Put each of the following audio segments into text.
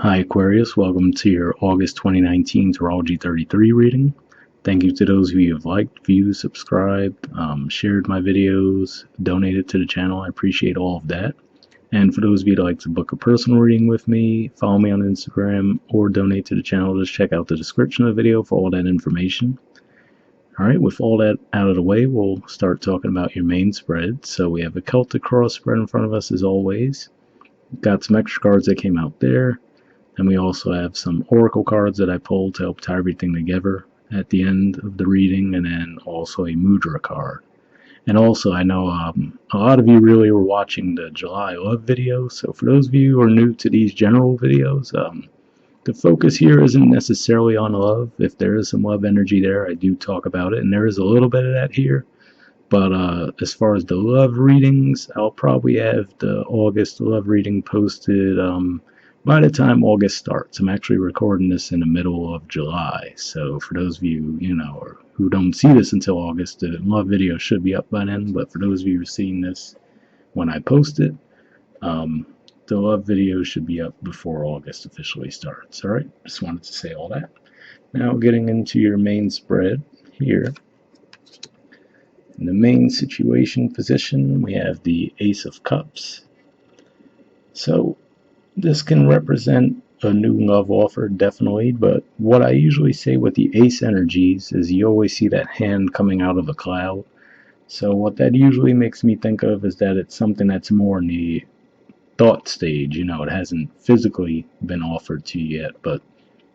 Hi Aquarius, welcome to your August 2019 Astrology 33 reading. Thank you to those of you who have liked, viewed, subscribed, shared my videos, donated to the channel. I appreciate all of that. And for those of you that like to book a personal reading with me, follow me on Instagram, or donate to the channel, just check out the description of the video for all that information. Alright, with all that out of the way, we'll start talking about your main spread. So we have a Celtic cross spread in front of us as always. Got some extra cards that came out there. And we also have some oracle cards that I pulled to help tie everything together at the end of the reading, and then also a mudra card. And also, I know a lot of you really were watching the July love video, so for those of you who are new to these general videos, the focus here isn't necessarily on love. If there is some love energy there, I do talk about it, and there is a little bit of that here. But as far as the love readings, I'll probably have the August love reading posted by the time August starts. I'm actually recording this in the middle of July, so for those of you, who don't see this until August, the love video should be up by then, but for those of you who are seeing this when I post it, the love video should be up before August officially starts. Alright, just wanted to say all that. Now getting into your main spread here. In the main situation position, we have the Ace of Cups. So this can represent a new love offer, definitely, but what I usually say with the ace energies is you always see that hand coming out of a cloud. So what that usually makes me think of is that it's something that's more in the thought stage. It hasn't physically been offered to you yet, but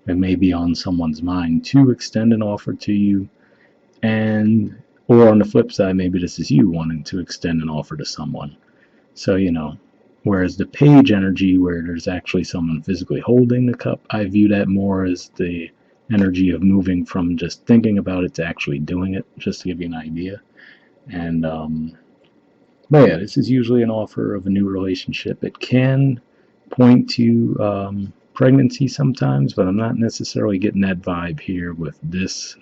it may be on someone's mind to extend an offer to you. Or on the flip side, maybe this is you wanting to extend an offer to someone. So, whereas the page energy, where there's actually someone physically holding the cup, I view that more as the energy of moving from just thinking about it to actually doing it, just to give you an idea. And but yeah, this is usually an offer of a new relationship. It can point to pregnancy sometimes, but I'm not necessarily getting that vibe here with this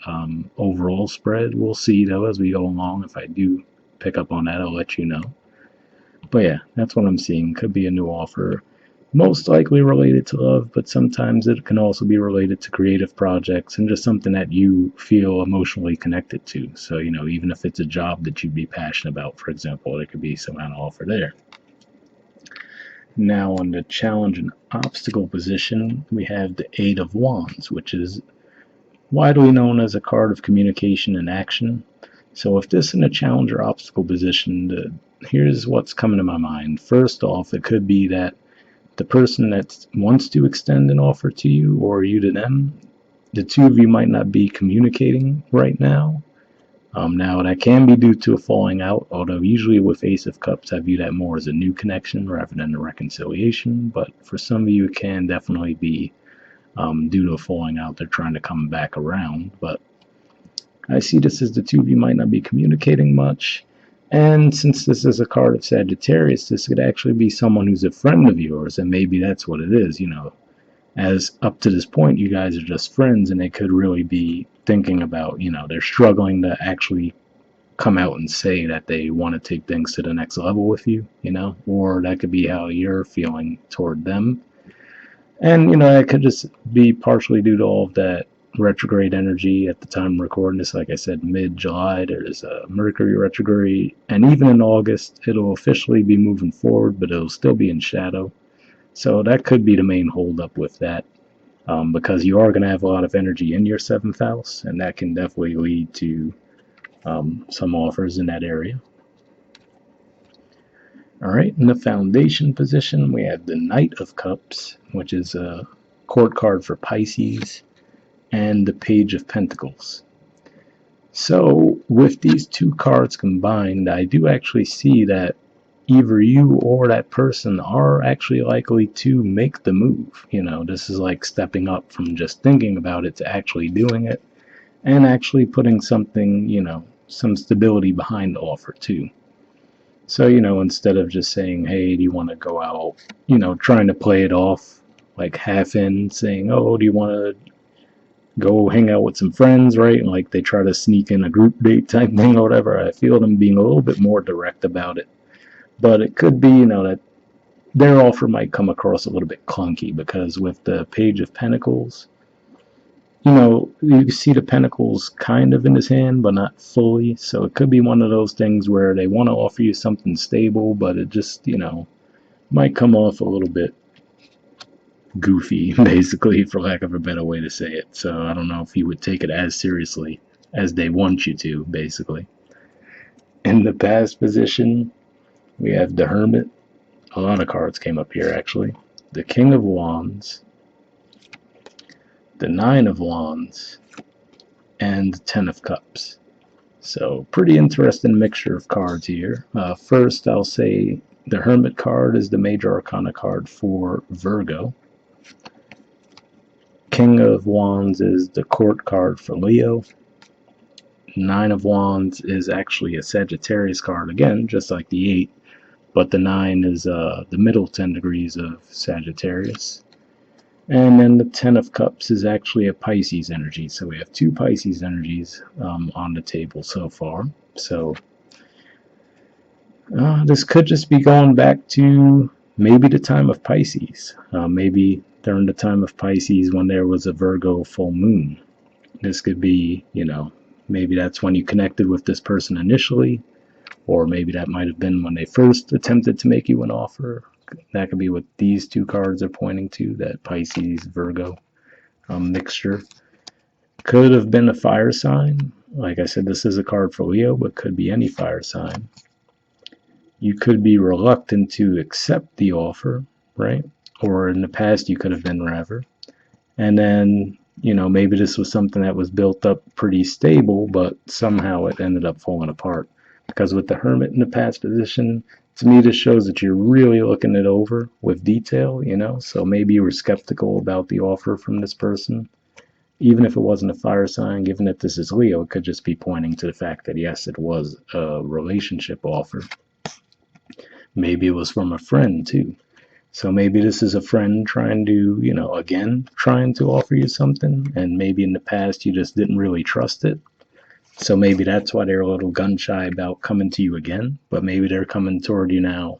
overall spread. We'll see though as we go along. If I do pick up on that, I'll let you know. But yeah, that's what I'm seeing. Could be a new offer, most likely related to love, but sometimes it can also be related to creative projects and just something that you feel emotionally connected to. So, even if it's a job that you'd be passionate about, for example, there could be some kind of offer there. Now on the challenge and obstacle position, we have the Eight of Wands, which is widely known as a card of communication and action. So if this is in a challenge or obstacle position, here's what's coming to my mind. First off, it could be that the person that wants to extend an offer to you, or you to them, the two of you might not be communicating right now. Now that can be due to a falling out, although usually with Ace of Cups I view that more as a new connection rather than a reconciliation, but for some of you it can definitely be due to a falling out. They're trying to come back around, but I see this as the two of you might not be communicating much. And since this is a card of Sagittarius, this could actually be someone who's a friend of yours, and maybe that's what it is, as up to this point you guys are just friends, and they could really be thinking about, they're struggling to actually come out and say that they want to take things to the next level with you, or that could be how you're feeling toward them. And, it could just be partially due to all of that retrograde energy at the time I'm recording this. Like I said, mid-July there's a Mercury retrograde, and even in August it'll officially be moving forward, but it'll still be in shadow. So that could be the main holdup with that, because you are going to have a lot of energy in your 7th house, and that can definitely lead to some offers in that area. Alright, in the foundation position we have the Knight of Cups, which is a court card for Pisces, and the Page of Pentacles. So with these two cards combined, I do actually see that either you or that person are actually likely to make the move. This is like stepping up from just thinking about it to actually doing it, and actually putting something, some stability behind the offer too. So, instead of just saying, hey, do you want to go out, trying to play it off like half in, saying, oh, do you want to go hang out with some friends, right? And like they try to sneak in a group date type thing or whatever. I feel them being a little bit more direct about it. But it could be, that their offer might come across a little bit clunky, because with the Page of Pentacles, you see the pentacles kind of in his hand, but not fully. So it could be one of those things where they want to offer you something stable, but it just, might come off a little bit goofy, basically, for lack of a better way to say it. So I don't know if you would take it as seriously as they want you to, basically. In the past position, we have the Hermit. A lot of cards came up here, actually. The King of Wands, the Nine of Wands, and the Ten of Cups. So pretty interesting mixture of cards here. First, I'll say the Hermit card is the major arcana card for Virgo. King of Wands is the court card for Leo. Nine of Wands is actually a Sagittarius card, again, just like the 8, but the 9 is the middle 10 degrees of Sagittarius. And then the Ten of Cups is actually a Pisces energy. So we have 2 Pisces energies on the table so far. So this could just be going back to maybe the time of Pisces. Maybe during the time of Pisces when there was a Virgo full moon. This could be, maybe that's when you connected with this person initially, or maybe that might have been when they first attempted to make you an offer. That could be what these 2 cards are pointing to, that Pisces-Virgo mixture. Could have been a fire sign. Like I said, this is a card for Leo, but could be any fire sign. You could be reluctant to accept the offer, right? Or in the past, you could have been rather. And then, maybe this was something that was built up pretty stable, but somehow it ended up falling apart. Because with the Hermit in the past position, to me, this shows that you're really looking it over with detail, So maybe you were skeptical about the offer from this person. Even if it wasn't a fire sign, given that this is Leo, it could just be pointing to the fact that, yes, it was a relationship offer. Maybe it was from a friend, too. So maybe this is a friend trying to, again, trying to offer you something. And maybe in the past, you just didn't really trust it. So maybe that's why they're a little gun shy about coming to you again, but maybe they're coming toward you now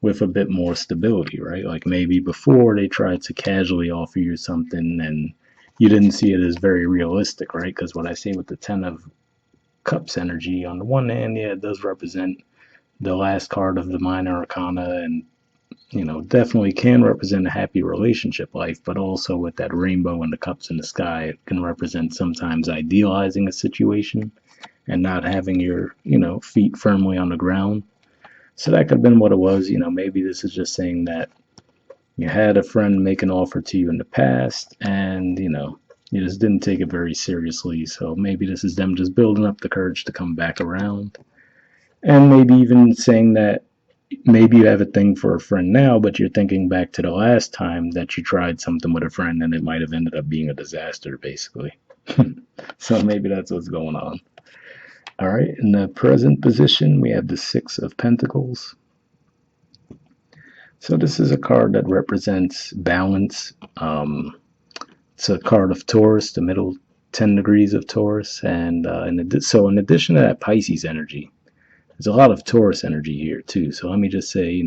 with a bit more stability, right? Like maybe before they tried to casually offer you something and you didn't see it as very realistic, right? Because what I say with the Ten of Cups energy, on the one hand, yeah, it does represent the last card of the minor arcana and, definitely can represent a happy relationship life, but also with that rainbow and the cups in the sky, it can represent sometimes idealizing a situation and not having your, feet firmly on the ground. So that could have been what it was. Maybe this is just saying that you had a friend make an offer to you in the past and, you just didn't take it very seriously. So maybe this is them just building up the courage to come back around. And maybe even saying that maybe you have a thing for a friend now, but you're thinking back to the last time that you tried something with a friend and it might have ended up being a disaster, basically. So maybe that's what's going on. All right, in the present position, we have the Six of Pentacles. So this is a card that represents balance. It's a card of Taurus, the middle 10 degrees of Taurus. And in addition to that Pisces energy, there's a lot of Taurus energy here too. So let me just say,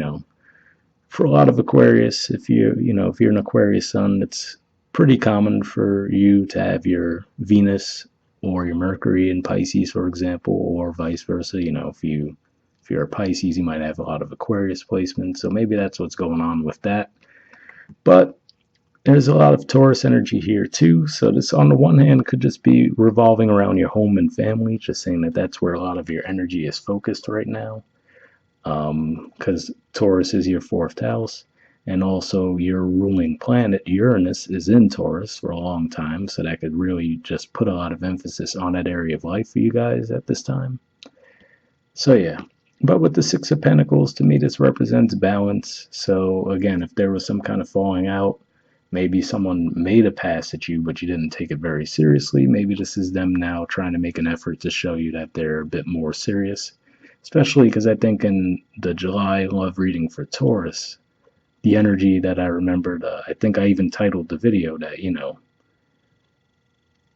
for a lot of Aquarius, if you're an Aquarius sun, it's pretty common for you to have your Venus or your Mercury in Pisces, for example, or vice versa. If you're a Pisces, you might have a lot of Aquarius placements. So maybe that's what's going on with that. But there's a lot of Taurus energy here too. So this, on the one hand, could just be revolving around your home and family, just saying that that's where a lot of your energy is focused right now. Because Taurus is your 4th house. And also your ruling planet, Uranus, is in Taurus for a long time. So that could really just put a lot of emphasis on that area of life for you guys at this time. So yeah. But with the Six of Pentacles, to me, this represents balance. So again, if there was some kind of falling out, maybe someone made a pass at you, but you didn't take it very seriously. Maybe this is them now trying to make an effort to show you that they're a bit more serious. Especially because I think in the July love reading for Taurus, the energy that I remembered, I think I even titled the video that,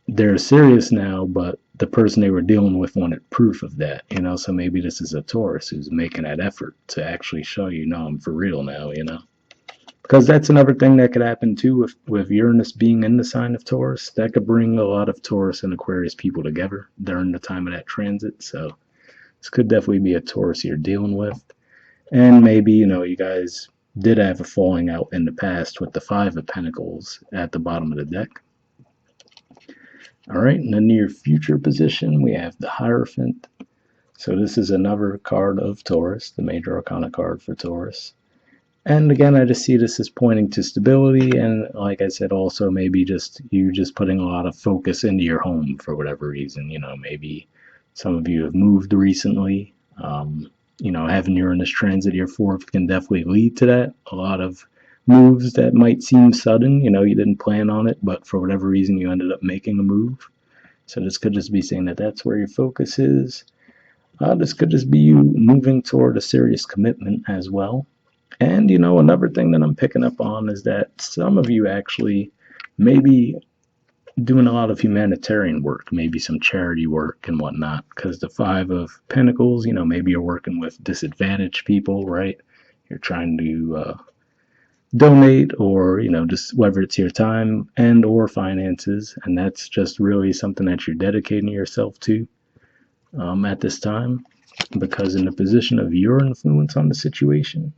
they're serious now, but the person they were dealing with wanted proof of that, so maybe this is a Taurus who's making that effort to actually show you, no, I'm for real now, because that's another thing that could happen too with Uranus being in the sign of Taurus. That could bring a lot of Taurus and Aquarius people together during the time of that transit. So this could definitely be a Taurus you're dealing with. And maybe, you guys did have a falling out in the past with the Five of Pentacles at the bottom of the deck. All right, in the near future position, we have the Hierophant. So this is another card of Taurus, the major arcana card for Taurus. And again, I just see this as pointing to stability, and like I said, also maybe just you just putting a lot of focus into your home for whatever reason. Maybe some of you have moved recently. Having Uranus transit your fourth can definitely lead to that. A lot of moves that might seem sudden, you didn't plan on it, but for whatever reason you ended up making a move. So this could just be saying that that's where your focus is. This could just be you moving toward a serious commitment as well. And, another thing that I'm picking up on is that some of you actually maybe doing a lot of humanitarian work, maybe some charity work and whatnot, because the Five of Pentacles, maybe you're working with disadvantaged people, right? You're trying to donate, or just whether it's your time and or finances, and that's just really something that you're dedicating yourself to at this time, because in the position of your influence on the situation,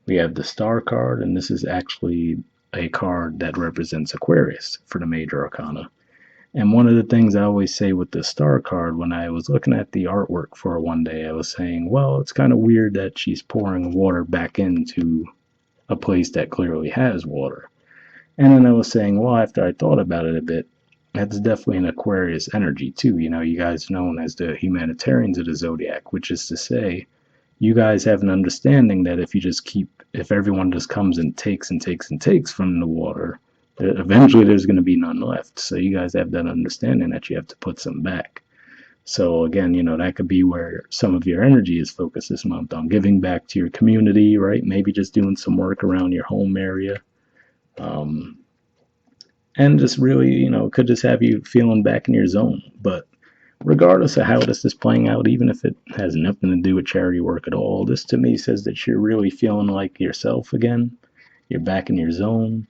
we have the Star card, and this is actually a card that represents Aquarius for the major arcana. And one of the things I always say with the Star card, when I was looking at the artwork for one day, I was saying, well, it's kind of weird that she's pouring water back into a place that clearly has water. And then I was saying, well, after I thought about it a bit, that's definitely an Aquarius energy too. You guys known as the humanitarians of the zodiac, which is to say, you guys have an understanding that if everyone just comes and takes and takes and takes from the water, eventually there's going to be none left. So you guys have that understanding that you have to put some back. So again, that could be where some of your energy is focused this month, on giving back to your community, right? Maybe just doing some work around your home area. And just really, could just have you feeling back in your zone. But regardless of how this is playing out, even if it has nothing to do with charity work at all, this to me says that you're really feeling like yourself again. You're back in your zone.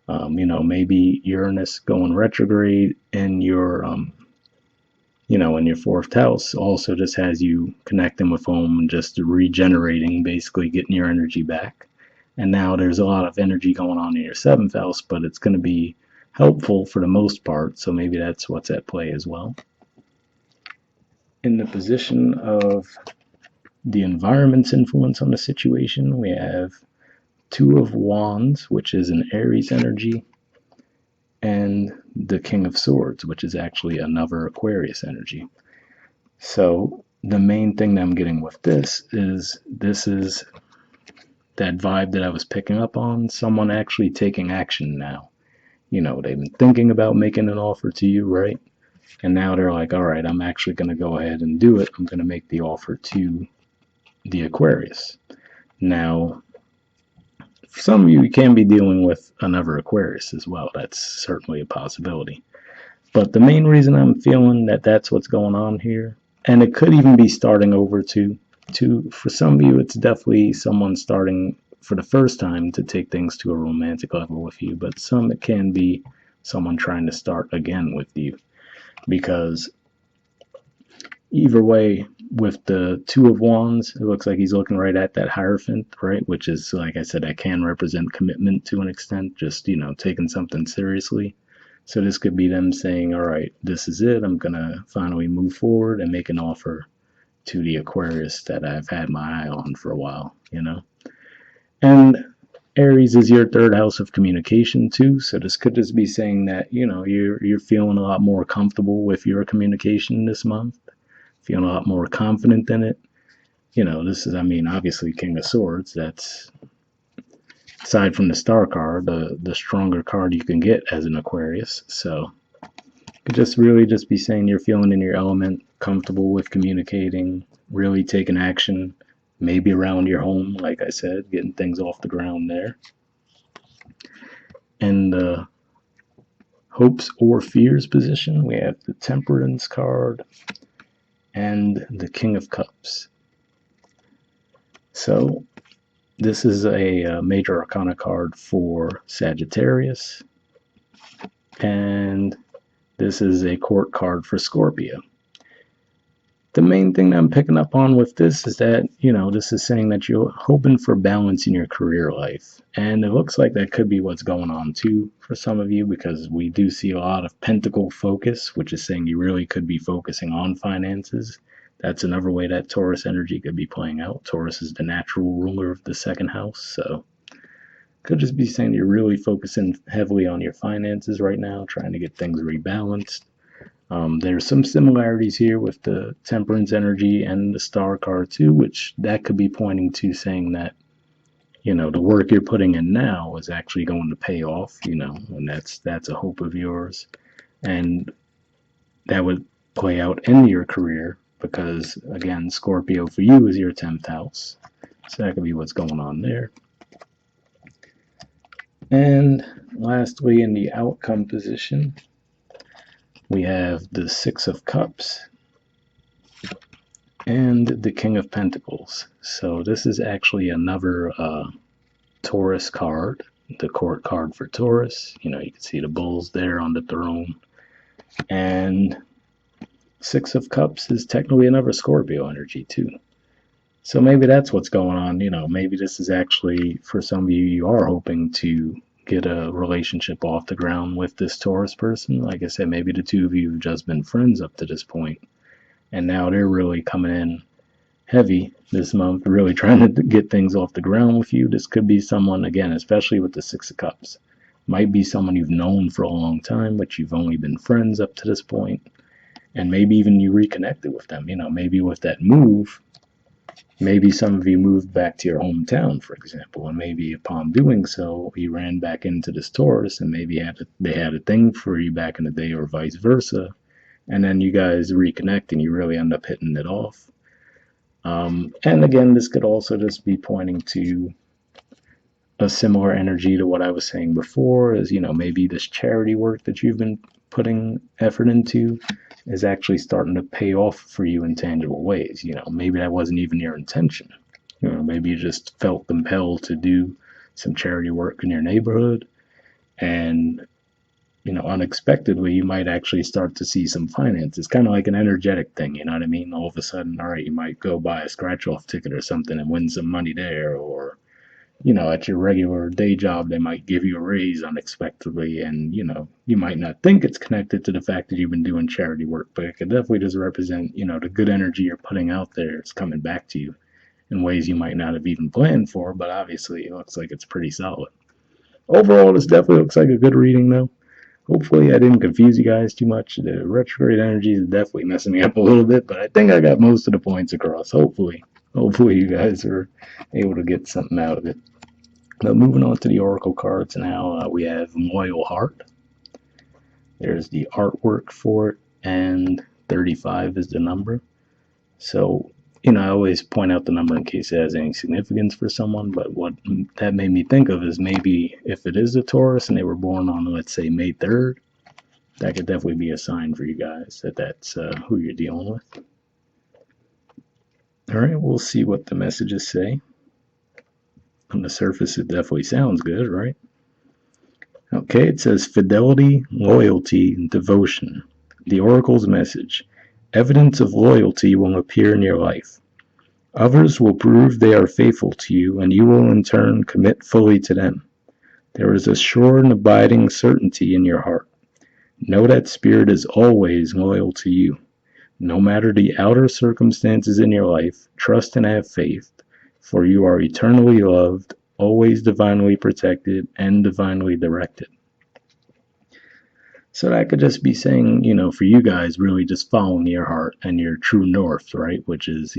Maybe Uranus going retrograde in your in your fourth house also just has you connecting with home and just regenerating, basically getting your energy back. And now there's a lot of energy going on in your seventh house, but it's going to be helpful for the most part. So maybe that's what's at play as well. In the position of the environment's influence on the situation, we have Two of Wands, which is an Aries energy, and the King of Swords, which is actually another Aquarius energy. So the main thing that I'm getting with this is that vibe that I was picking up on, someone actually taking action now. They've been thinking about making an offer to you, right? And now they're like, all right, I'm actually going to go ahead and do it. I'm going to make the offer to the Aquarius. Now, some of you can be dealing with another Aquarius as well. That's certainly a possibility. But the main reason I'm feeling that that's what's going on here, and it could even be starting over for some of you, it's definitely someone starting for the first time to take things to a romantic level with you. But some, it can be someone trying to start again with you. Because either way, with the Two of Wands, it looks like he's looking right at that Hierophant, right? Which is, like I said, that can represent commitment to an extent, just, taking something seriously. So this could be them saying, all right, this is it. I'm going to finally move forward and make an offer to the Aquarius that I've had my eye on for a while, And Aries is your third house of communication too, so this could just be saying that you're feeling a lot more comfortable with your communication this month, feeling a lot more confident in it. This is, obviously King of Swords. That's, aside from the Star card, the stronger card you can get as an Aquarius. So it could just really just be saying you're feeling in your element, comfortable with communicating, really taking action. Maybe around your home, like I said, getting things off the ground there. And hopes or fears position, we have the Temperance card and the King of Cups. So this is a major arcana card for Sagittarius, and this is a court card for Scorpio. The main thing that I'm picking up on with this is that, this is saying that you're hoping for balance in your career life. And it looks like that could be what's going on too for some of you, because we do see a lot of pentacle focus, which is saying you really could be focusing on finances. That's another way that Taurus energy could be playing out. Taurus is the natural ruler of the second house, so could just be saying you're really focusing heavily on your finances right now, trying to get things rebalanced. There's some similarities here with the Temperance energy and the Star card too, which that could be pointing to saying that, the work you're putting in now is actually going to pay off, and that's a hope of yours. And that would play out in your career because, again, Scorpio for you is your 10th house. So that could be what's going on there. And lastly, in the outcome position, we have the Six of Cups and the King of Pentacles. So this is actually another Taurus card, the court card for Taurus. You can see the bulls there on the throne. And Six of Cups is technically another Scorpio energy too. So maybe that's what's going on. Maybe this is actually, for some of you, you are hoping to get a relationship off the ground with this Taurus person. Like I said, maybe the two of you have just been friends up to this point, and now they're really coming in heavy this month, really trying to get things off the ground with you. This could be someone, again, especially with the Six of Cups, might be someone you've known for a long time, but you've only been friends up to this point, and maybe even you reconnected with them. Maybe with that move, maybe some of you moved back to your hometown, for example, and maybe upon doing so, you ran back into this Taurus, and maybe they had a thing for you back in the day, or vice versa, and then you guys reconnect and you really end up hitting it off. And again, this could also just be pointing to a similar energy to what I was saying before, is, maybe this charity work that you've been putting effort into is actually starting to pay off for you in tangible ways. Maybe that wasn't even your intention. Maybe you just felt compelled to do some charity work in your neighborhood, and unexpectedly, you might actually start to see some finances, kind of like an energetic thing, you know what I mean? All of a sudden, all right, you might go buy a scratch-off ticket or something and win some money there, or, at your regular day job, they might give you a raise unexpectedly, and, you might not think it's connected to the fact that you've been doing charity work, but it could definitely just represent, the good energy you're putting out there is coming back to you in ways you might not have even planned for, but obviously it looks like it's pretty solid. Overall, this definitely looks like a good reading, though. Hopefully I didn't confuse you guys too much. The retrograde energy is definitely messing me up a little bit, but I think I got most of the points across. Hopefully you guys are able to get something out of it. Now, moving on to the Oracle cards now, we have Loyal Heart. There's the artwork for it, and 35 is the number. So, I always point out the number in case it has any significance for someone, but what that made me think of is maybe if it is a Taurus and they were born on, let's say, May 3rd, that could definitely be a sign for you guys that that's who you're dealing with. All right, we'll see what the messages say. On the surface, it definitely sounds good, right? Okay, it says fidelity, loyalty, devotion. The Oracle's message. Evidence of loyalty will appear in your life. Others will prove they are faithful to you, and you will in turn commit fully to them. There is a sure and abiding certainty in your heart. Know that Spirit is always loyal to you. No matter the outer circumstances in your life, trust and have faith, for you are eternally loved, always divinely protected, and divinely directed. So that could just be saying, for you guys, really just following your heart and your true north, right? Which is,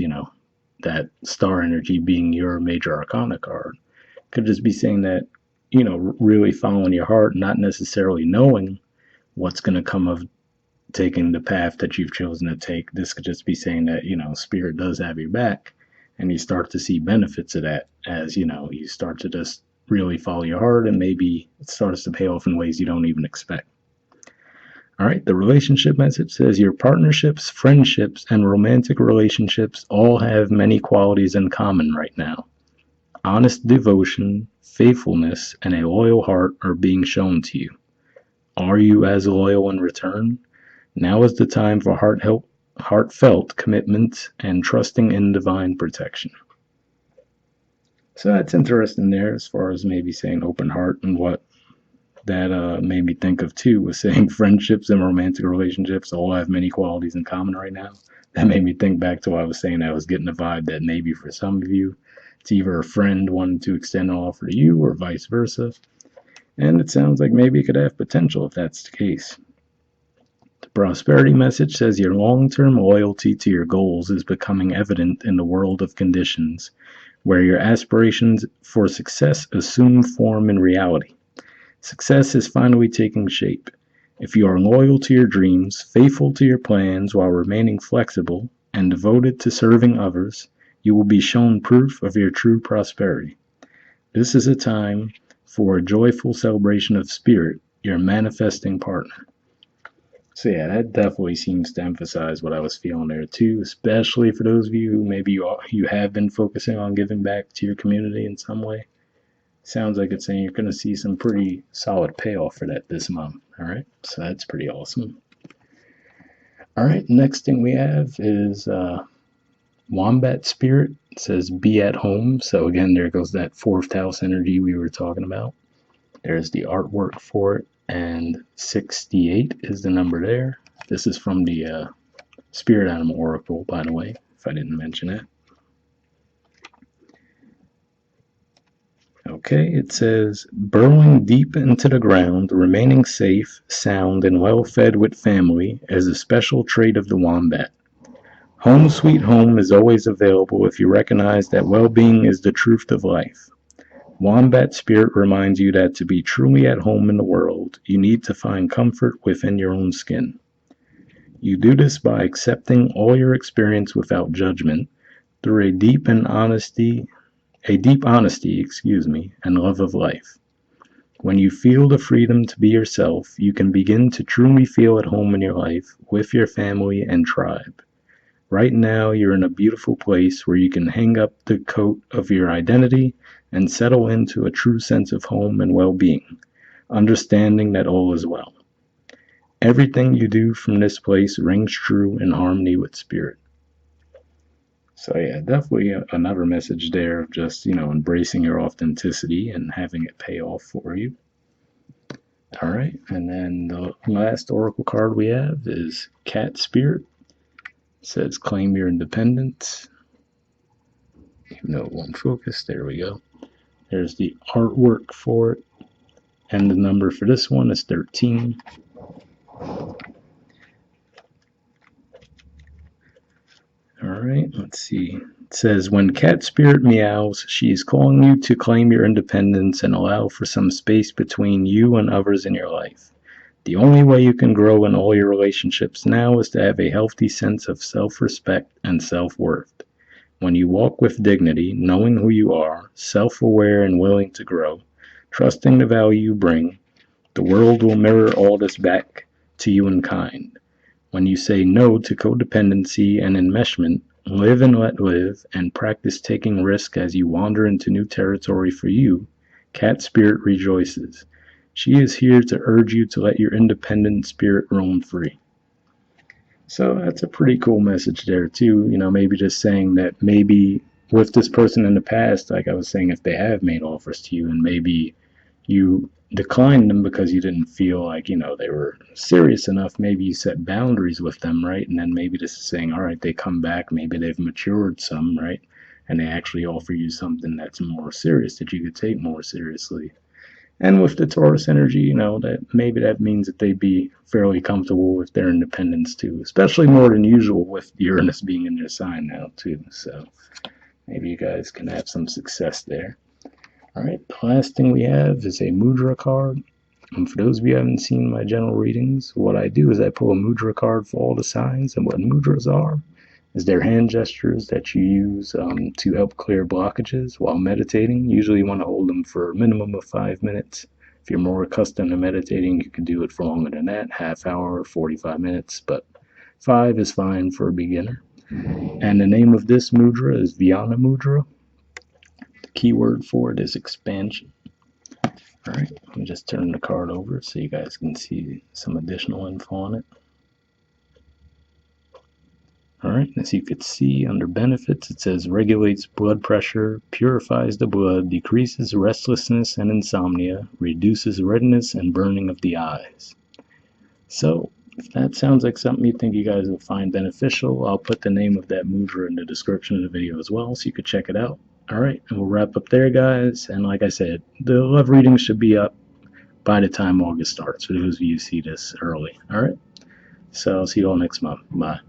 that star energy being your major arcana card. Could just be saying that, really following your heart, not necessarily knowing what's going to come of taking the path that you've chosen to take. This could just be saying that, Spirit does have your back, and you start to see benefits of that as, you start to just really follow your heart, and maybe it starts to pay off in ways you don't even expect. All right, the relationship message says your partnerships, friendships, and romantic relationships all have many qualities in common right now. Honest devotion, faithfulness, and a loyal heart are being shown to you. Are you as loyal in return? Now is the time for heartfelt commitment and trusting in divine protection. So that's interesting there as far as maybe saying open heart, and what that made me think of too was saying friendships and romantic relationships all have many qualities in common right now. That made me think back to what I was saying. I was getting the vibe that maybe for some of you, it's either a friend wanting to extend an offer to you or vice versa. And it sounds like maybe it could have potential if that's the case. The prosperity message says your long-term loyalty to your goals is becoming evident in the world of conditions where your aspirations for success assume form in reality. Success is finally taking shape. If you are loyal to your dreams, faithful to your plans while remaining flexible, and devoted to serving others, you will be shown proof of your true prosperity. This is a time for a joyful celebration of spirit, your manifesting partner. So yeah, that definitely seems to emphasize what I was feeling there too, especially for those of you who maybe you have been focusing on giving back to your community in some way. Sounds like it's saying you're going to see some pretty solid payoff for that this month. All right, so that's pretty awesome. All right, next thing we have is Wombat Spirit. It says be at home. So again, there goes that fourth house energy we were talking about. There's the artwork for it, and 68 is the number there. This is from the Spirit Animal Oracle, by the way, if I didn't mention it. Okay, it says, burrowing deep into the ground, remaining safe, sound, and well fed with family is a special trait of the wombat. Home sweet home is always available if you recognize that well-being is the truth of life. Wombat Spirit reminds you that to be truly at home in the world, you need to find comfort within your own skin. You do this by accepting all your experience without judgment through a deep honesty, and love of life. When you feel the freedom to be yourself, you can begin to truly feel at home in your life with your family and tribe. Right now, you're in a beautiful place where you can hang up the coat of your identity and settle into a true sense of home and well-being, understanding that all is well. Everything you do from this place rings true in harmony with spirit. So yeah, definitely another message there of just, embracing your authenticity and having it pay off for you. All right, and then the last oracle card we have is Cat Spirit. It says claim your independence. Even though it won't focus, there we go. There's the artwork for it, and the number for this one is 13. All right, let's see. It says, when Cat Spirit meows, she is calling you to claim your independence and allow for some space between you and others in your life. The only way you can grow in all your relationships now is to have a healthy sense of self-respect and self-worth. When you walk with dignity, knowing who you are, self-aware and willing to grow, trusting the value you bring, the world will mirror all this back to you in kind. When you say no to codependency and enmeshment, live and let live, and practice taking risk as you wander into new territory for you, Cat Spirit rejoices. She is here to urge you to let your independent spirit roam free. So that's a pretty cool message there too. Maybe just saying that maybe with this person in the past, like I was saying, if they have made offers to you and maybe you declined them because you didn't feel like, they were serious enough, maybe you set boundaries with them, right? And then maybe this is saying, all right, they come back, maybe they've matured some, right? And they actually offer you something that's more serious that you could take more seriously. And with the Taurus energy, that maybe that means that they'd be fairly comfortable with their independence too, especially more than usual with Uranus being in their sign now too. So maybe you guys can have some success there. All right, the last thing we have is a mudra card. And for those of you who haven't seen my general readings, what I do is I pull a mudra card for all the signs, and what mudras are is they're hand gestures that you use to help clear blockages while meditating. Usually you want to hold them for a minimum of 5 minutes, If you're more accustomed to meditating, you can do it for longer than that, half hour, 45 minutes, but 5 is fine for a beginner. And the name of this mudra is Vyana mudra. The keyword for it is expansion. All right, let me just turn the card over so you guys can see some additional info on it. All right, as you can see under benefits, it says regulates blood pressure, purifies the blood, decreases restlessness and insomnia, reduces redness and burning of the eyes. So, if that sounds like something you think you guys will find beneficial, I'll put the name of that mudra in the description of the video as well so you could check it out. All right, and we'll wrap up there, guys. And like I said, the love reading should be up by the time August starts for those of you who see this early. All right, so I'll see you all next month. Bye.